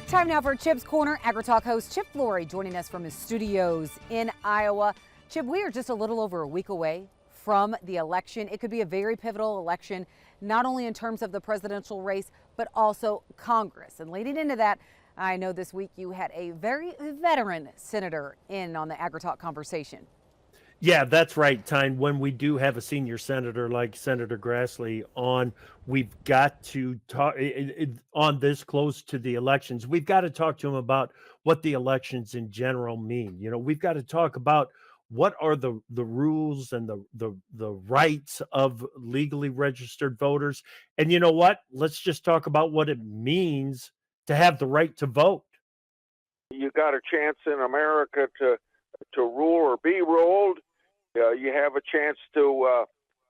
Time now for Chip's Corner. AgriTalk host Chip Flory joining us from his studios in Iowa. Chip, we are just a little over a week away from the election. It could be a very pivotal election, not only in terms of the presidential race, but also Congress. And leading into that, I know this week you had a very veteran senator in on the AgriTalk conversation. Yeah, that's right, Tyne. When we do have a senior senator like Senator Grassley on, we've got to talk on this close to the elections. We've got to talk to him about what the elections in general mean. You know, we've got to talk about what are the rules and the rights of legally registered voters. And you know what? Let's just talk about what it means to have the right to vote. You got a chance in America to rule or be ruled. You have a chance to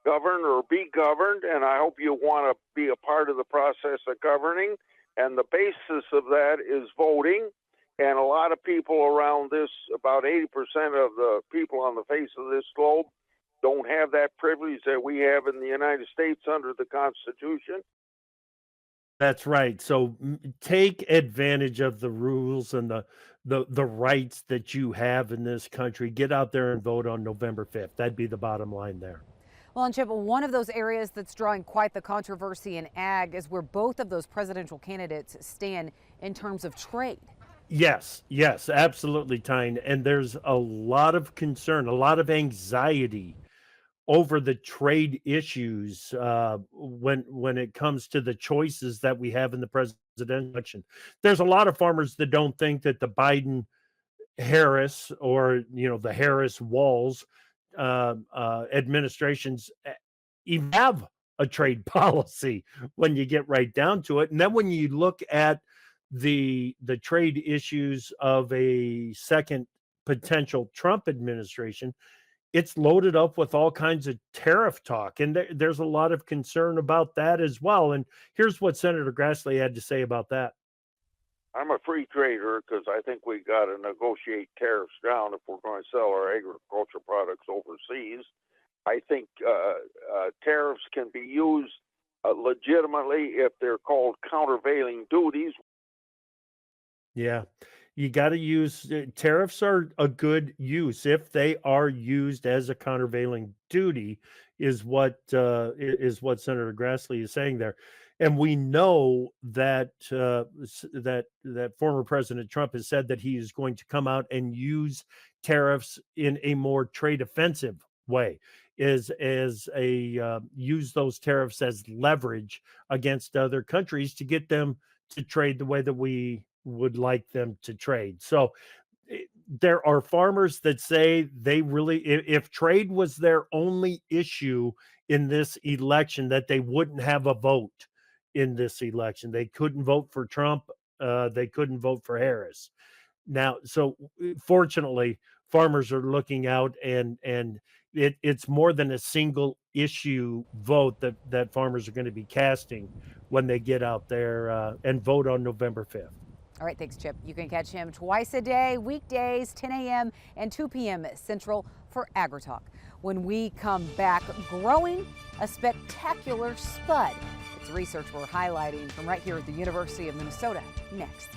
govern or be governed, and I hope you want to be a part of the process of governing. And the basis of that is voting. And a lot of people around this, about 80% of the people on the face of this globe, don't have that privilege that we have in the United States under the Constitution. That's right. So take advantage of the rules and the rights that you have in this country. Get out there and vote on November 5th. That'd be the bottom line there. Well, and Chip, one of those areas that's drawing quite the controversy in ag is where both of those presidential candidates stand in terms of trade. Yes, absolutely, Tyne. And there's a lot of concern, a lot of anxiety over the trade issues when it comes to the choices that we have in the presidential election. There's a lot of farmers that don't think that the Biden Harris or the Harris Walz administrations even have a trade policy when you get right down to it. And then when you look at the trade issues of a second potential Trump administration, it's loaded up with all kinds of tariff talk, and there's a lot of concern about that as well. And here's what Senator Grassley had to say about that. I'm a free trader because I think we got to negotiate tariffs down if we're going to sell our agriculture products overseas. I think tariffs can be used legitimately if they're called countervailing duties. Yeah, you got to use tariffs are a good use if they are used as a countervailing duty, is what Senator Grassley is saying there. And we know that that former President Trump has said that he is going to come out and use tariffs in a more trade offensive way, is as a use those tariffs as leverage against other countries to get them to trade the way that we would like them to trade. So there are farmers that say they really, if trade was their only issue in this election, that they wouldn't have a vote in this election. They couldn't vote for Trump. They couldn't vote for Harris. Now, so fortunately, farmers are looking out, and it's more than a single issue vote that farmers are going to be casting when they get out there and vote on November 5th. All right, thanks, Chip. You can catch him twice a day, weekdays, 10 a.m. and 2 p.m. Central for AgriTalk. When we come back, growing a spectacular spud. It's research we're highlighting from right here at the University of Minnesota next.